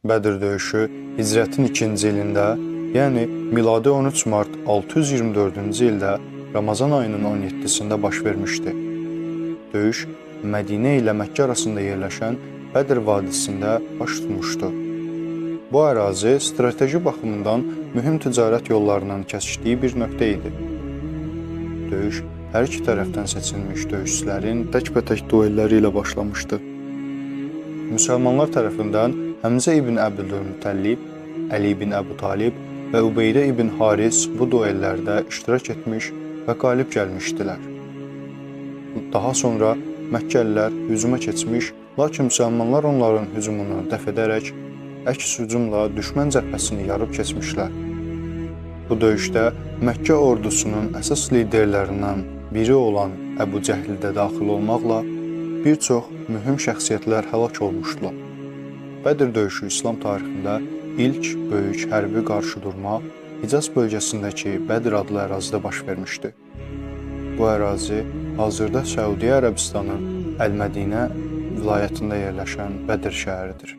Bədir döyüşü Hicrətin 2-ci ilində, yəni miladi 13 mart 624-cü ildə Ramazan ayının 17-sində baş vermişdi. Döyüş Mədinə ilə Məkkə arasında yerləşən Bədir vadisində baş tutmuşdu. Bu ərazi strateji baxımından mühüm ticarət yollarının kəsişdiyi bir nöqtə idi. Döyüş hər iki tərəfdən seçilmiş döyüşçülərin təkbətək duelləri ilə başlamışdı. Müsəlmanlar tərəfindən Həmzə ibn Əbdülmüttəllib, Əli ibn Əbu Talib və Ubeydə ibn Haris bu duellərdə iştirak etmiş və qalib gəlmişdilər. Daha sonra Məkkəlilər hücuma keçmiş, lakin müsəlmanlar onların hücumunu dəf edərək əks hücumla düşmən cəbhəsini yarıb keçmişlər. Bu döyüşdə Məkkə ordusunun əsas liderlərindən biri olan Əbu Cəhl də daxil olmaqla bir çox mühüm şəxsiyyətlər həlak olmuşdular. Bədir döyüşü İslam tarixində ilk böyük hərbi qarşıdurma Hicaz bölgəsindəki Bədir adlı ərazidə baş vermişdi. Bu ərazi hazırda Səudiyyə Ərəbistanının Əl-Mədinə vilayətində yerləşən Bədir şəhəridir.